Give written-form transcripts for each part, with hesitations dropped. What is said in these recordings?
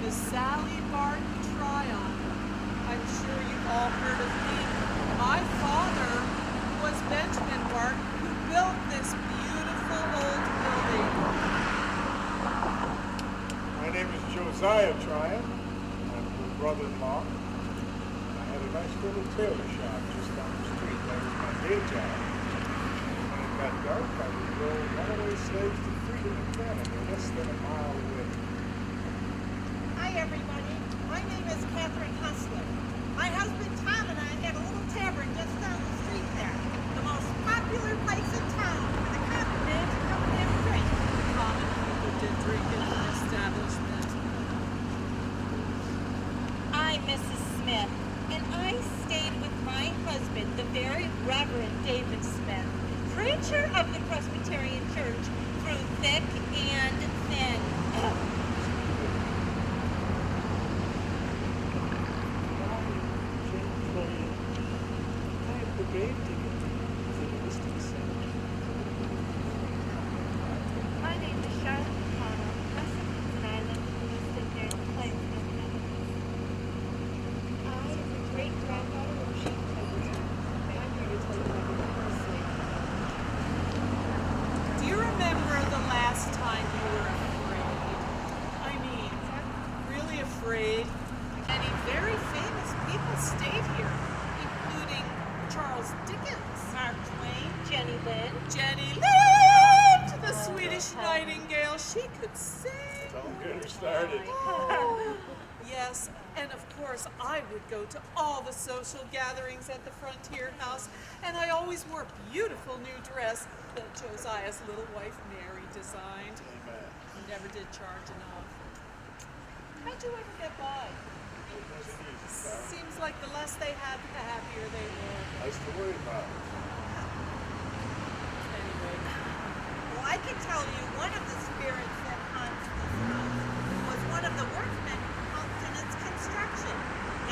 to Sally Barton Tryon. I'm sure you've all heard of me. My father was Benjamin Barton, who built this beautiful old building. My name is Josiah Tryon. I'm her brother-in-law. I had a nice little tailor shop just down the street. That was my day job. When it got dark, I would go runaway slaves to freedom in Canada, less than a mile away. Hi, everybody. My name is Catherine Hustler. My husband Tom and I had a little tavern just down the street there. The most popular place in town for the common man to come and have a drink. Common people did drink in the establishment. I'm Mrs. Smith, and I stayed with my husband, the very Reverend David Smith, preacher of the Presbyterian Church through thick and thin. My name is Charlotte McConnell. My siblings and I live in Lewiston near the Plains of Memphis. I am the great-granddaughter of Chief President. I'm here to tell you about the first. Do you remember the last time you were afraid? I mean, really afraid? Many very famous people stayed here, including Charles Dickens, Mark Twain, Jenny Lind. Jenny Lind, the Swedish nightingale. She could sing. Don't get her started. Oh, yes, and of course I would go to all the social gatherings at the Frontier House, and I always wore a beautiful new dress that Josiah's little wife Mary designed. Amen. He never did charge enough. How'd you ever get by? It wasn't easy, Sarah. Seems like the less they had, the happier they were. Nice to worry about. Anyway, Well, I can tell you one of the spirits that haunts this house was one of the workmen who helped in its construction.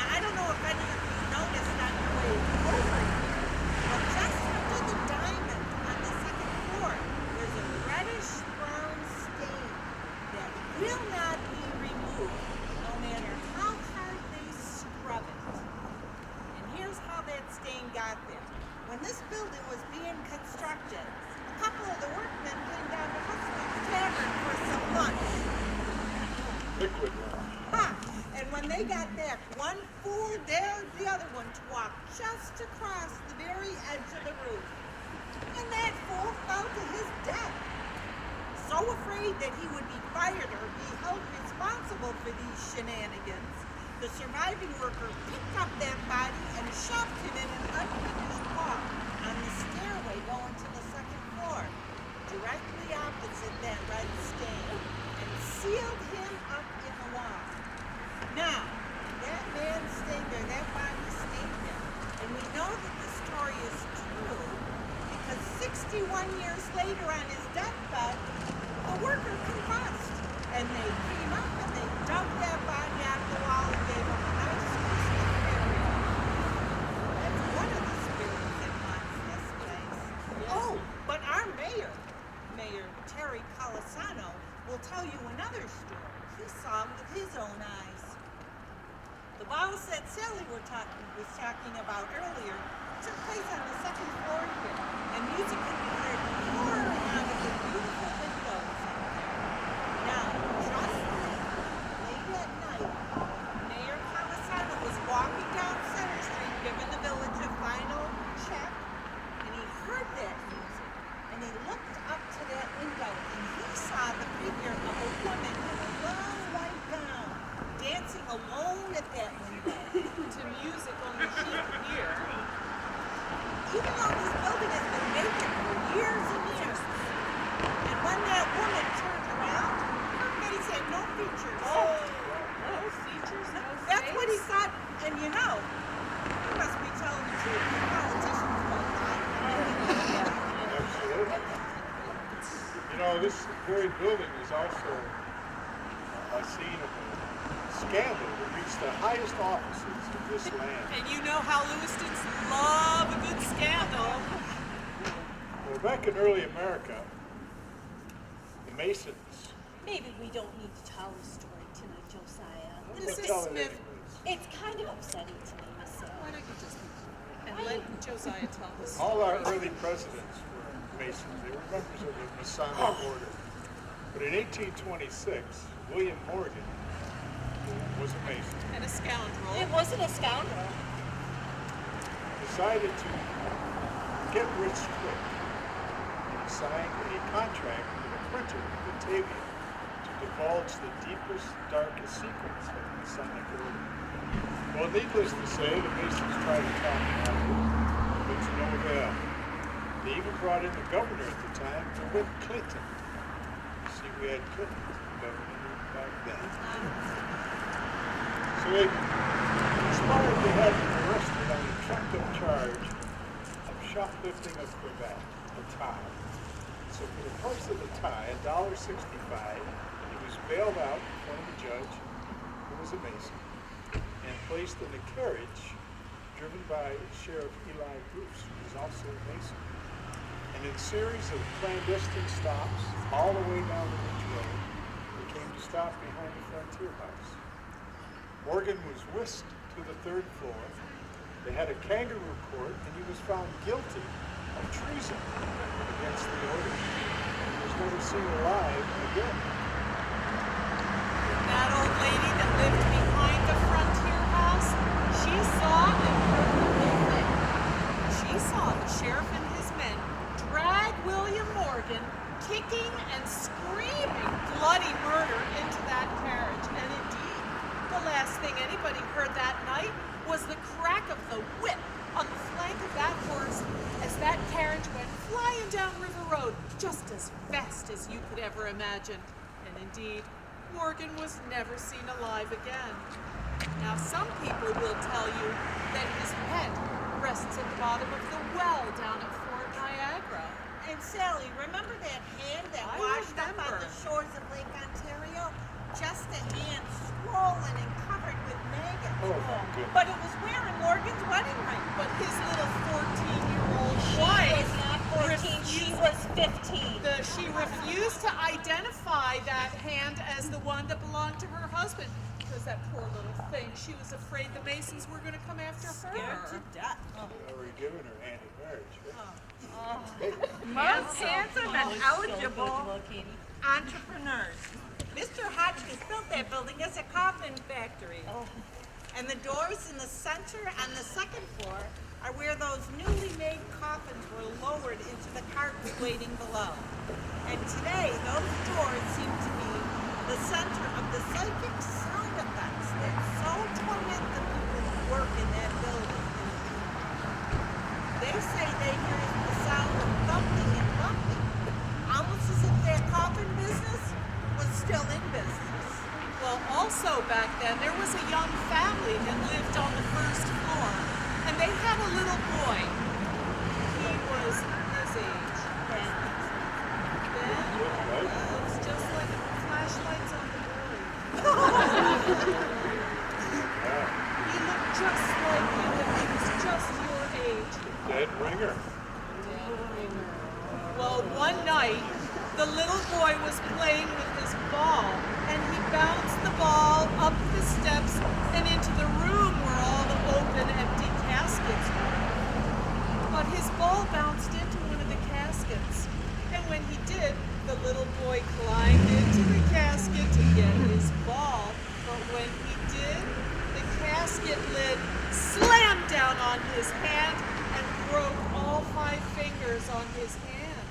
Now, I don't know if any of you noticed on your way over here, but just under the diamond on the second floor, there's a reddish-brown stain that will not be removed, no matter how hard they scrub it. And here's how that stain got there. When this building was being constructed, a couple of the workmen came down to Hustler's Tavern for some lunch. Liquid lunch. Ha! And when they got back, one fool dared the other one to walk just across the very edge of the roof. And that fool fell to his death. So afraid that he would be fired or be held responsible for these shenanigans, the surviving worker picked up that body and shoved him in an unfinished walk on the stairway going to the second floor, directly opposite that red stain, and sealed him up in the wall. Now, that man stayed there, that body stayed there, and we know that the story is true because 61 years later on his deathbed, the worker confessed, and they came up and they dug that body out of the wall and gave him a nice Christmas burial. That's one of the spirits that haunts this place. Oh, but our mayor, Mayor Terry Colasano, will tell you another story. He saw it with his own eyes. The balls that Sally was talking about earlier took place on the second floor here, and music could be heard pouring out of the beautiful windows up there. Now, just late at night, Mayor Colasano was walking down Center Street, giving the village a final check, and he heard that music, and he looked up to that window, and he saw the figure of a woman in a long white gown dancing alone at that window. to music only she could hear. Even though this building has been vacant for years and years. And when that woman turned around, her face had no features. No features, no face. That's what he thought. And you know, he must be telling the truth. Politicians don't lie. Absolutely. You know, this very building is also a scene of a scandal that reached the highest offices of this land. And you know how Lewistons love a good scandal. Well, back in early America, the Masons Maybe we don't need to tell the story tonight, Josiah. Mrs. tell it Smith, anyways. It's kind of upsetting to me, Miss Sarah. why don't you just and let Josiah tell the story? All our early presidents were Masons. They were members of the Masonic order. But in 1826, William Morgan, who was a Mason, And a scoundrel. It wasn't a scoundrel. decided to get rich quick. He signed a contract with a printer in Batavia to divulge the deepest, darkest secrets of the Masonic order. Well, needless to say, the Masons tried to talk him out of it, but to no avail. They even brought in the governor at the time, DeWitt Clinton. You see, we had Clinton as the governor back then. So they conspired to have him arrested on a trumped-up charge of shoplifting a cravat, a tie. So for the price of the tie, $1.65, he was bailed out in front of a judge who was a Mason and placed in a carriage driven by Sheriff Eli Bruce, who was also a Mason. And in a series of clandestine stops all the way down the Ridge Road, they came to stop behind the Frontier House. Morgan was whisked to the 3rd floor. They had a kangaroo court, and he was found guilty of treason against the order. He was never seen alive again. That old lady that lived behind the Frontier House, she saw and heard the whole thing. She saw the sheriff and his men drag William Morgan, kicking and screaming bloody murder into that carriage. And indeed, the last thing anybody heard that night was the crack of the whip on the flank of that horse as that carriage went flying down River Road just as fast as you could ever imagine. And indeed, Morgan was never seen alive again. Now, some people will tell you that his head rests at the bottom of the well down at Fort Niagara. And Sally, remember that hand that I washed up on remember. the shores of Lake Ontario? Just a hand swollen and covered with maggots. Oh, my goodness. But it was wearing Morgan's wedding ring. But his little 14-year-old She wife was not 14, she was 15. she refused to identify that hand as the one that belonged to her husband. Because that poor little thing, she was afraid the Masons were going to come after Scared her. to death. Already given her hand in marriage. Most handsome and eligible Well, Katie. entrepreneurs. Mr. Hotchkiss built that building as a coffin factory. And the doors in the center on the 2nd floor are where those newly made coffins were lowered into the carts waiting below. And today, those doors seem to be the center of the psychic sound effects that so torment the people who work in that building. They say they hear the sound of thumping and bumping, almost as if their coffin business was still in business. Well, also back then, there was a young family that lived on the 1st floor, and they had a little boy. He was his age. Then, it was just like flashlights on the boy. He looked just like you, and he was just your age. Dead ringer. Well, one night, the little boy was playing with his ball, and he bounced the ball up the steps and into the room where all the open, empty caskets were. But his ball bounced into one of the caskets, and when he did, the little boy climbed into the casket to get his ball. But when he did, the casket lid slammed down on his hand and broke all 5 fingers on his hand.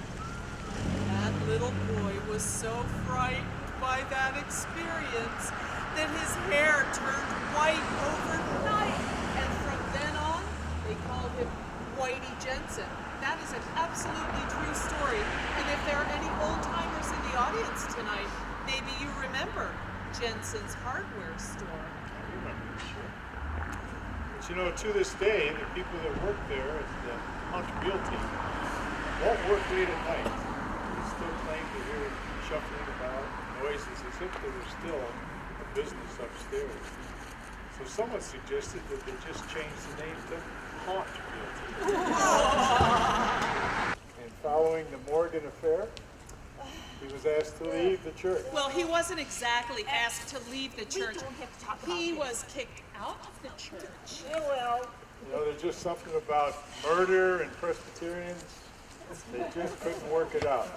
That little boy was so frightened by that experience that his hair turned white overnight. And from then on, they called him Whitey Jensen. That is an absolutely true story. And if there are any old-timers in the audience tonight, maybe you remember Jensen's hardware store. I remember, sure. But you know, to this day, the people that work there at the Hunt Realty won't work late at night. They still claim to hear shuffling about, noises, as if there was still a business upstairs. So someone suggested that they just change the name to Haunt Realty. And following the Morgan affair, He was asked to leave the church. Well, he wasn't exactly asked to leave the We church. don't have to talk about He this. was kicked out of the church. Well, You know, there's just something about murder and Presbyterians. They just couldn't work it out.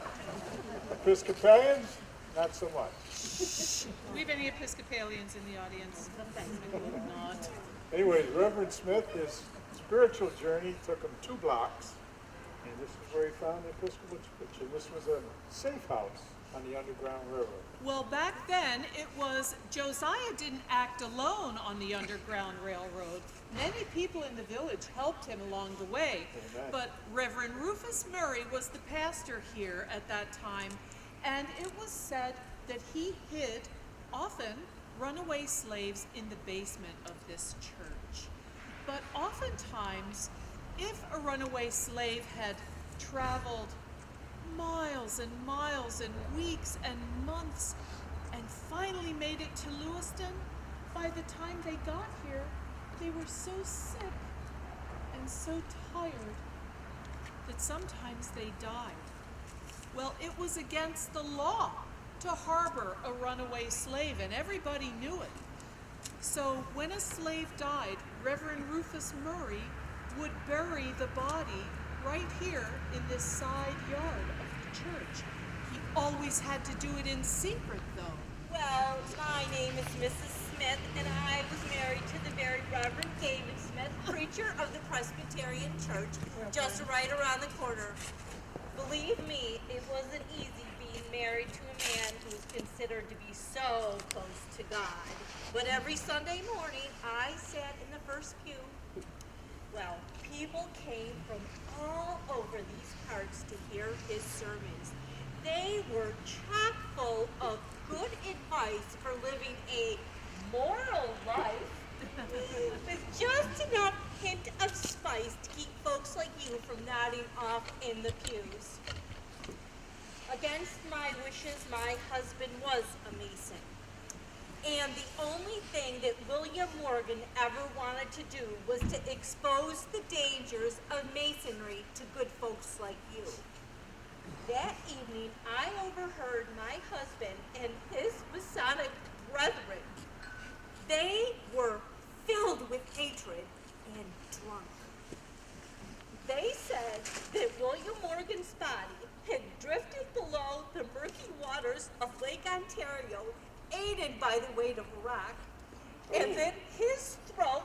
Episcopalians, not so much. Do we have any Episcopalians in the audience? I hope not. Anyways, Reverend Smith, his spiritual journey took him 2 blocks, and this is where he found the Episcopal Church. And this was a safe house on the Underground Railroad. Well, back then, it was Josiah didn't act alone on the Underground Railroad. Many people in the village helped him along the way. Amen. But Reverend Rufus Murray was the pastor here at that time, and it was said that he hid often runaway slaves in the basement of this church. But oftentimes, if a runaway slave had traveled miles and miles and weeks and months and finally made it to Lewiston, by the time they got here, they were so sick and so tired that sometimes they died. Well, it was against the law to harbor a runaway slave, and everybody knew it. So when a slave died, Reverend Rufus Murray would bury the body right here in this side yard of the church. He always had to do it in secret, though. Well, my name is Mrs. Smith, and I was married to the very Reverend David Smith, preacher of the Presbyterian Church, just right around the corner. Believe me, it wasn't easy being married to a man who was considered to be so close to God. But every Sunday morning, I sat in the first pew. Well, people came from all over these parts to hear his sermons. They were chock full of good advice for living a moral life with just enough hint of spice to keep folks like you from nodding off in the pews. Against my wishes, my husband was a Mason. And the only thing that William Morgan ever wanted to do was to expose the dangers of Masonry to good folks like you. That evening, I overheard my husband and his Masonic brethren. They were filled with hatred and drunk. They said that William Morgan's body had drifted below the murky waters of Lake Ontario, aided by the weight of a rock, and then his throat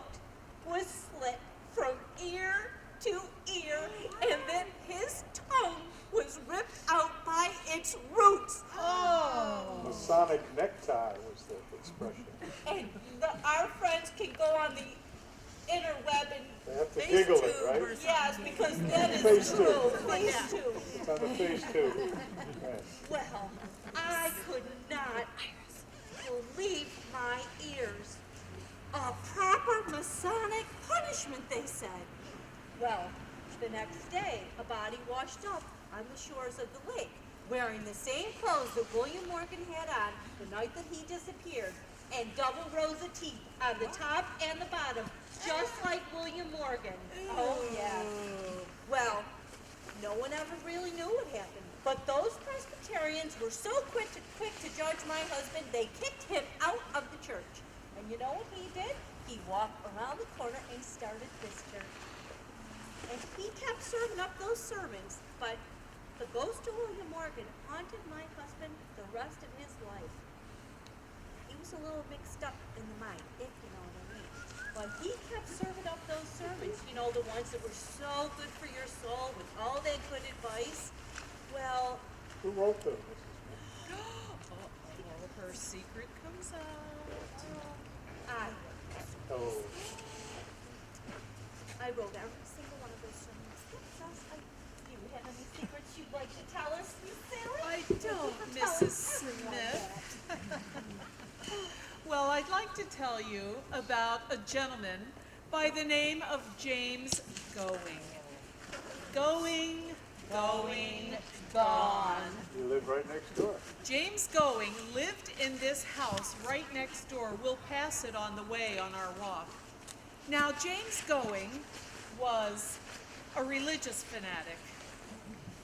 was slit from ear to ear, and then his tongue was ripped out by its roots. Masonic necktie was the expression. And our friends can go on the interweb and They have to giggle it, right? yes, because that is Phase true. two. Phase two. It's on the phase 2. Right. Well, I could not believe my ears. A proper Masonic punishment, they said. Well, the next day, a body washed up on the shores of the lake, wearing the same clothes that William Morgan had on the night that he disappeared, and double rows of teeth on the top and the bottom, just like William Morgan. Oh, yes. Well, no one ever really knew what happened, but those Presbyterians were so quick to judge my husband, they kicked him out of the church. And you know what he did? He walked around the corner and started this church. And he kept serving up those sermons, but the ghost of William Morgan haunted my husband the rest of his life. He was a little mixed up in the mind, if you know what I mean. But he kept serving up those sermons, you know, the ones that were so good for your soul with all that good advice. Well, Who wrote them, Mrs. Smith? Her secret comes out. Oh, I wrote every single one of those sermons. Do you have any secrets you'd like to tell us, Miss Sally? I don't, Mrs. Smith. Well, I'd like to tell you about a gentleman by the name of James Going. Going, gone. you live right next door. James Going lived in this house right next door. We'll pass it on the way on our walk. Now, James Going was a religious fanatic.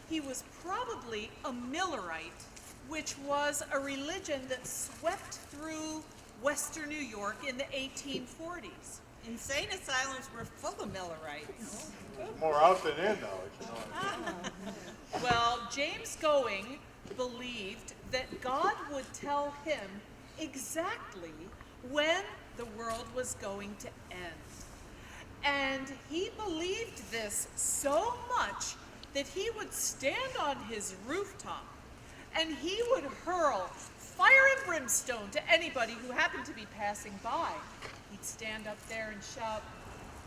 He was probably a Millerite, which was a religion that swept through Western New York in the 1840s. Insane asylums were full of Millerites. More out than in, though, if you know what I mean. Well, James Going believed that God would tell him exactly when the world was going to end. And he believed this so much that he would stand on his rooftop and he would hurl fire and brimstone to anybody who happened to be passing by. He'd stand up there and shout,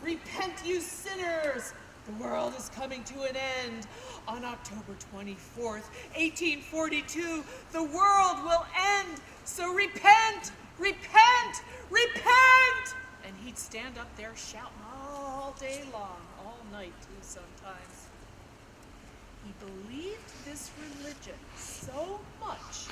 "Repent, you sinners! The world is coming to an end. On October 24th, 1842, the world will end. So repent, repent, repent!" And he'd stand up there shouting all day long, all night too sometimes. He believed this religion so much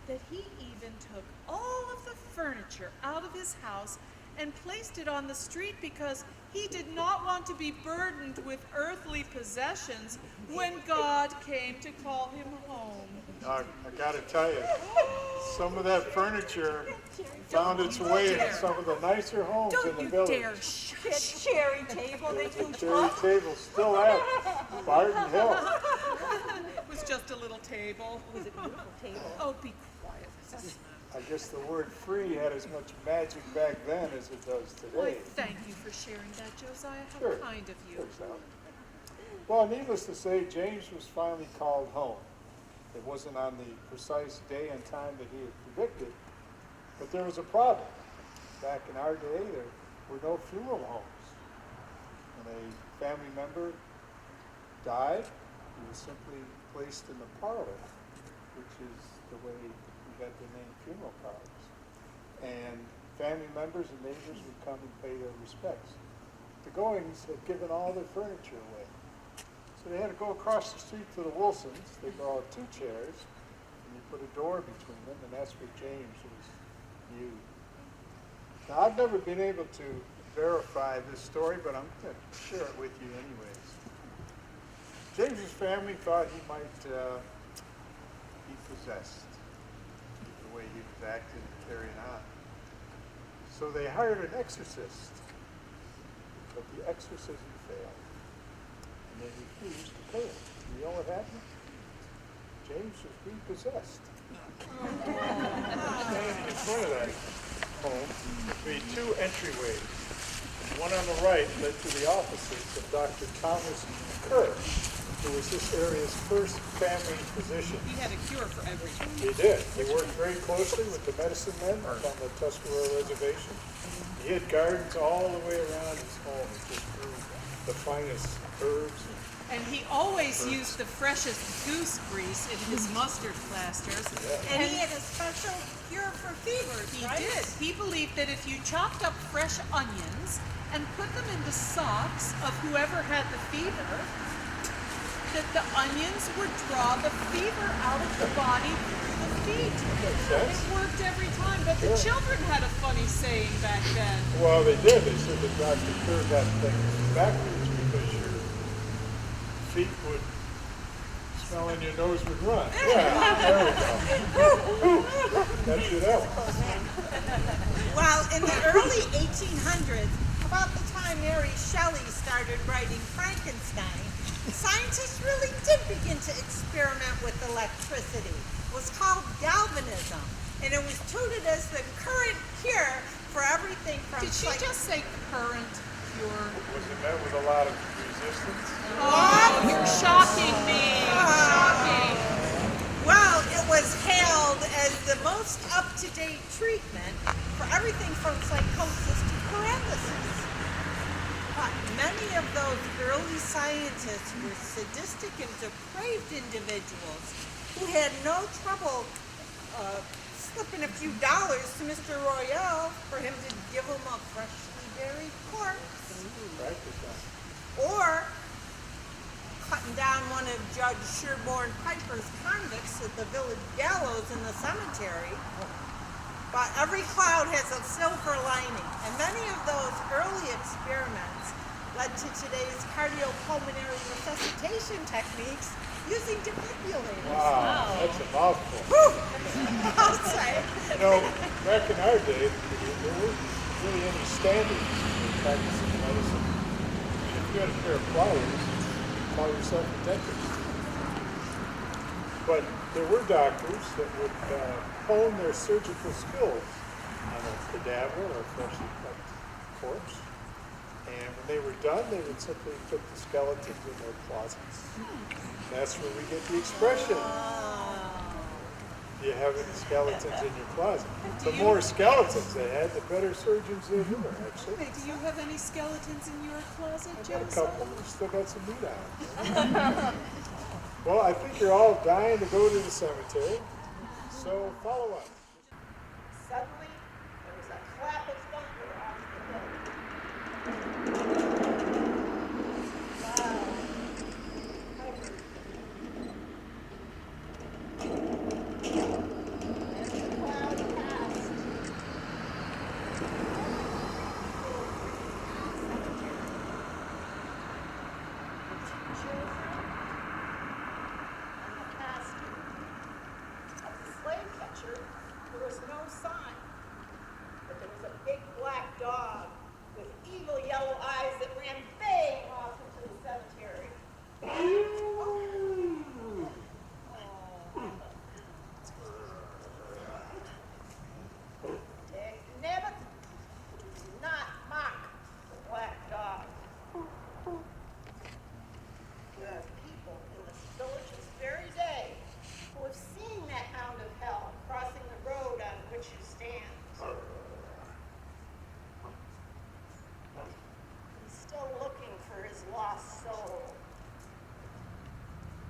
that he even took all of the furniture out of his house and placed it on the street because he did not want to be burdened with earthly possessions when God came to call him home. I gotta tell you, some of that furniture found its way in some of the nicer homes in Don't the you village. dare That cherry table that you Cherry took. table still at Barton Hill. It was just a little table. It was a beautiful table. Oh, be quiet, Mrs. Smith. I guess the word free had as much magic back then as it does Why, today. thank you for sharing that, Josiah. How Sure. kind of you. Sure, Sal. Well, needless to say, James was finally called home. It wasn't on the precise day and time that he had predicted, but there was a problem. Back in our day, there were no funeral homes. When a family member died, he was simply placed in the parlor, which is the way we had the name funeral parlors. And family members and neighbors would come and pay their respects. The Goings had given all their furniture away. So they had to go across the street to the Wilsons. They borrowed 2 chairs, and you put a door between them, and that's where James was viewed. Now, I've never been able to verify this story, but I'm going to share it with you anyways. James's family thought he might be possessed, the way he was acting and carrying on. So they hired an exorcist, but the exorcism failed. And they refused to pay him. You know what happened? James was repossessed. Standing in front of that home would be 2 entryways. One on the right led to the offices of Dr. Thomas Kerr, who was this area's first family physician. He had a cure for everything. He did. He worked very closely with the medicine men up on the Tuscarora Reservation. He had gardens all the way around his home. He just grew the finest herbs. And he always used the freshest goose grease in his mustard plasters. And he had a special cure for fevers, He right? did. He believed that if you chopped up fresh onions and put them in the socks of whoever had the fever, that the onions would draw the fever out of the body through the feet. Makes sense. It worked every time, but the children had a funny saying back then. Well, they did. They said that Dr. Kerr got things backwards because your feet would smell and your nose would run. Yeah, there we go. That's it out. Well, in the early 1800s, about the time Mary Shelley started writing Frankenstein, scientists really did begin to experiment with electricity. It was called galvanism, and it was touted as the current cure for everything from Did she just say current cure? Was it met with a lot of resistance? Oh, you're shocking me. Shocking. Well, it was hailed as the most up-to-date treatment for everything from psychosis to paralysis. But many of those early scientists were sadistic and depraved individuals who had no trouble slipping a few dollars to Mr. Royale for him to give them a freshly buried corpse. Practice on. Or cutting down one of Judge Sherborne Piper's convicts at the village gallows in the cemetery. But every cloud has a silver lining, and many of those early experiments led to today's cardiopulmonary resuscitation techniques using defibrillators. Wow, that's a mouthful. I'll say. You know, back in our day, there weren't really any standards for practicing medicine. If you had a pair of pliers, you call yourself a dentist. But there were doctors that would hone their surgical skills on a cadaver or a freshly cut corpse. And when they were done, they would simply put the skeletons in their closets. That's where we get the expression. Do you have any skeletons in your closet? The more skeletons they had, the better surgeons they were, actually. Hey, do you have any skeletons in your closet, I got a Joseph? couple. We still got some meat on it. Well, I think you're all dying to go to the cemetery, so follow us. Suddenly, there was a clap of thunder off the hill. Wow. Covered. And the cloud passed. Children and the pastor. Of the slave catcher, there was no sign. But there was a big black dog with evil yellow eyes that ran baying off into the cemetery. Dick Nebbit, do not mock the black dog. There are people in this village this very day who have seen that hound of hell crossing the road on which you stand. He's still looking for his lost soul.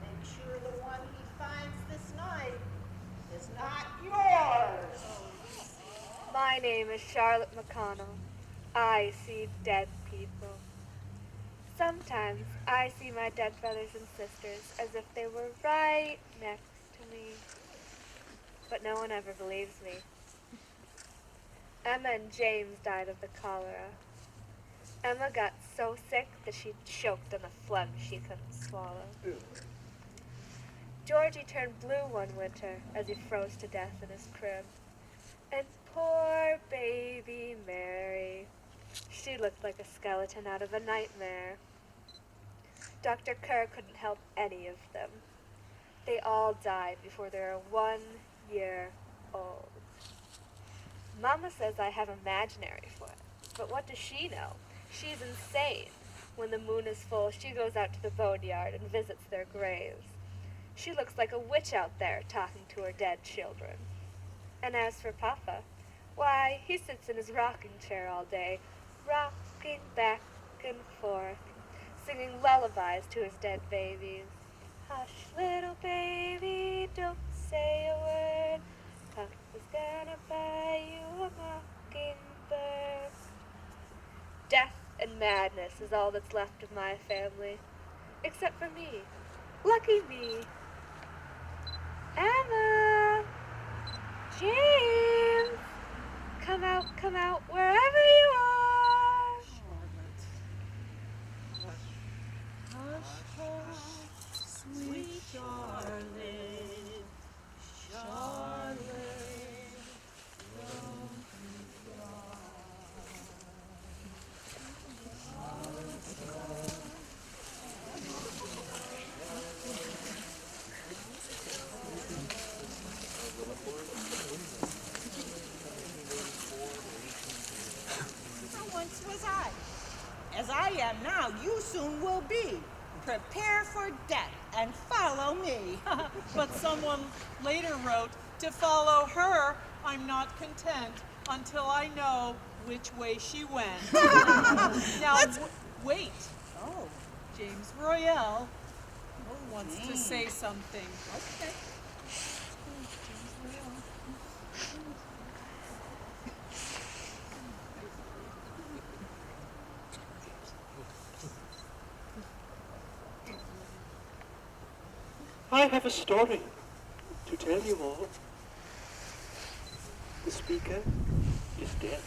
Make sure the one he finds this night is not yours. My name is Charlotte McConnell. I see dead people. Sometimes I see my dead brothers and sisters as if they were right next to me. But no one ever believes me. Emma and James died of the cholera. Emma got so sick that she choked on a phlegm she couldn't swallow. Georgie turned blue one winter as he froze to death in his crib. And poor baby Mary, she looked like a skeleton out of a nightmare. Dr. Kerr couldn't help any of them. They all died before they were 1 year old. Mama says I have imaginary foot, but what does she know? She's insane. When the moon is full, she goes out to the boneyard and visits their graves. She looks like a witch out there talking to her dead children. And as for Papa, why, he sits in his rocking chair all day, rocking back and forth, singing lullabies to his dead babies. Hush, little baby, don't say a word. Papa's gonna buy you a mockingbird. Death and madness is all that's left of my family, except for me. Lucky me. Emma! James! Come out, wherever you are! Hush, hush, sweet Charlotte, Charlotte. Once was I. As I am now, you soon will be. Prepare for death and follow me. But someone later wrote, to follow her, I'm not content until I know which way she went. Now, wait. Oh, James Royale wants to say something. okay. I have a story to tell you all. The speaker is dead.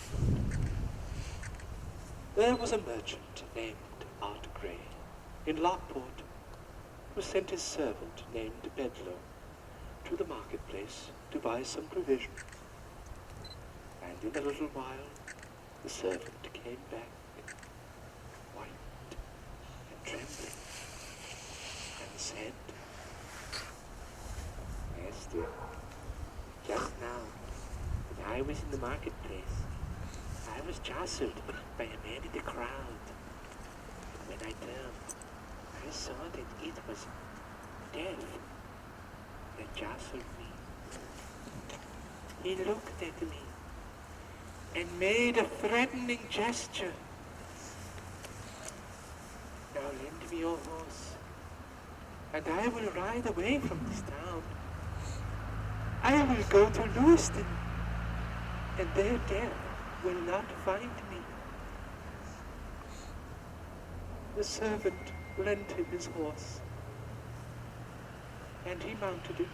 There was a merchant named Art Gray in Lockport. who sent his servant named Bedloe to the marketplace to buy some provision. And in a little while, the servant came back, white and trembling, and said, Master, just now, when I was in the marketplace, I was jostled by a man in the crowd. And when I turned, I saw that it was Death that jostled me. He looked at me and made a threatening gesture. Now lend me your horse, and I will ride away from this town. I will go to Lewiston, and there Death will not find me. The servant lent him his horse, and he mounted it,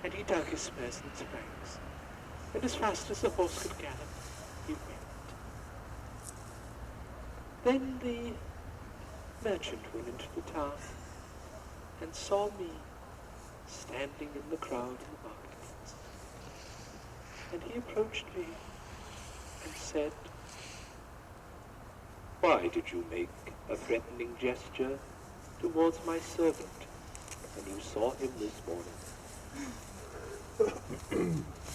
and he dug his spurs and springs, and as fast as the horse could gallop, he went. Then the merchant went into the town, and saw me standing in the crowd in the marketplace. And he approached me and said, Why did you make a threatening gesture towards my servant when you saw him this morning?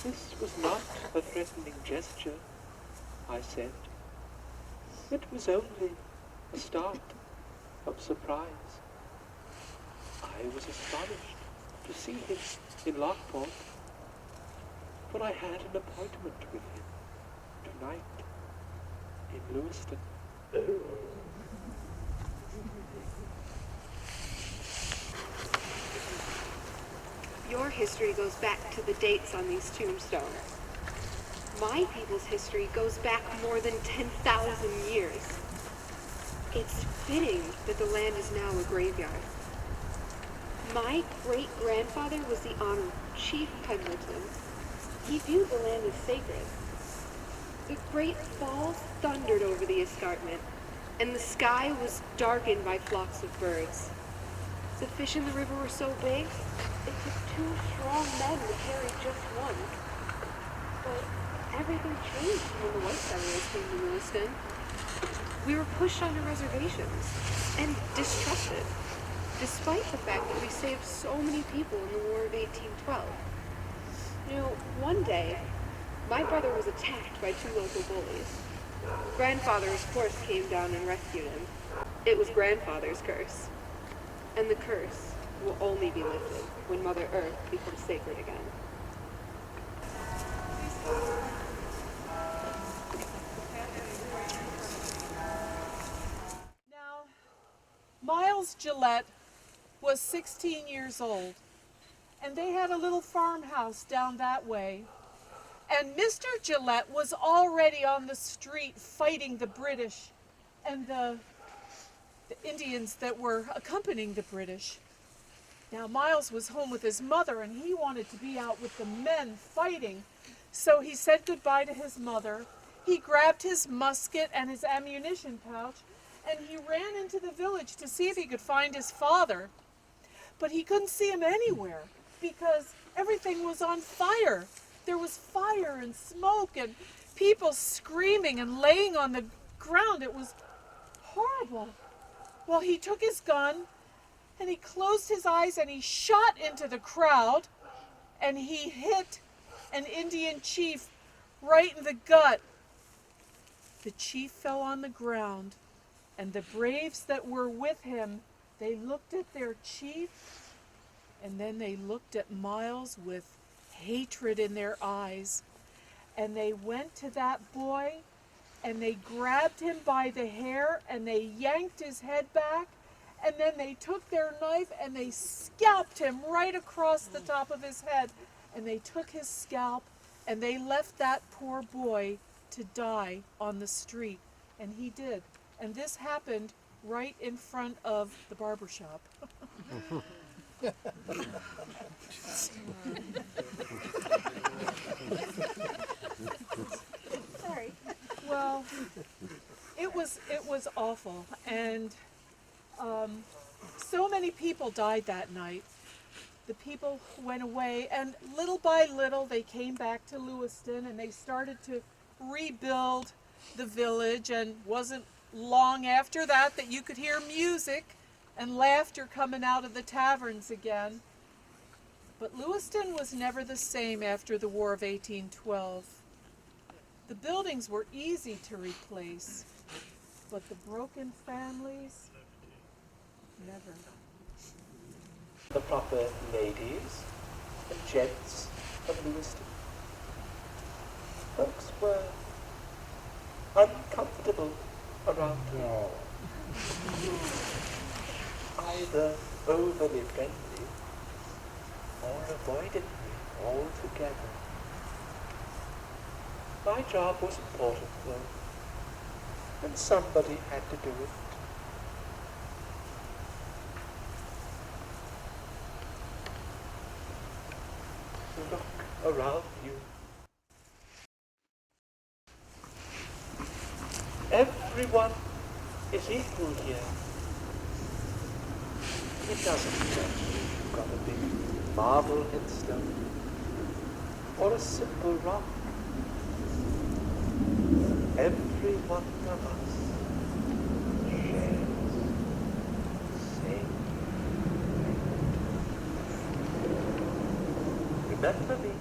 This was not a threatening gesture, I said. It was only a start of surprise. I was astonished to see him in Lockport, for I had an appointment with him tonight in Lewiston. Your history goes back to the dates on these tombstones. My people's history goes back more than 10,000 years. It's fitting that the land is now a graveyard. My great-grandfather was the Honorable Chief Pendleton. He viewed the land as sacred. The great falls thundered over the escarpment, and the sky was darkened by flocks of birds. The fish in the river were so big, it took 2 strong men to carry just one. But everything changed when the white settlers came to Lewiston. We were pushed onto reservations and distrusted, despite the fact that we saved so many people in the War of 1812. You know, one day, my brother was attacked by 2 local bullies. Grandfather, of course, came down and rescued him. It was Grandfather's curse. And the curse will only be lifted when Mother Earth becomes sacred again. Now, Miles Gillette was 16 years old, and they had a little farmhouse down that way. And Mr. Gillette was already on the street fighting the British and the Indians that were accompanying the British. Now, Miles was home with his mother, and he wanted to be out with the men fighting. So he said goodbye to his mother. He grabbed his musket and his ammunition pouch, and he ran into the village to see if he could find his father. But he couldn't see him anywhere because everything was on fire. There was fire and smoke and people screaming and laying on the ground. It was horrible. Well, he took his gun and he closed his eyes and he shot into the crowd and he hit an Indian chief right in the gut. The chief fell on the ground, and the braves that were with him, they looked at their chief, and then they looked at Miles with hatred in their eyes. And they went to that boy, and they grabbed him by the hair, and they yanked his head back, and then they took their knife, and they scalped him right across the top of his head. And they took his scalp, and they left that poor boy to die on the street. And he did. And this happened right in front of the barber shop. Sorry. Well, it was awful. And so many people died that night. The people went away, and little by little they came back to Lewiston, and they started to rebuild the village, and wasn't long after that that you could hear music and laughter coming out of the taverns again. But Lewiston was never the same after the War of 1812. The buildings were easy to replace, but the broken families, never. The proper ladies and gents of Lewiston. Folks were uncomfortable around me. No. Either overly friendly or avoided me altogether. My job was important though, and somebody had to do it. Look around you. Everyone is equal here. It doesn't matter if you've got a big marble headstone or a simple rock. Every one of us shares the same. Remember me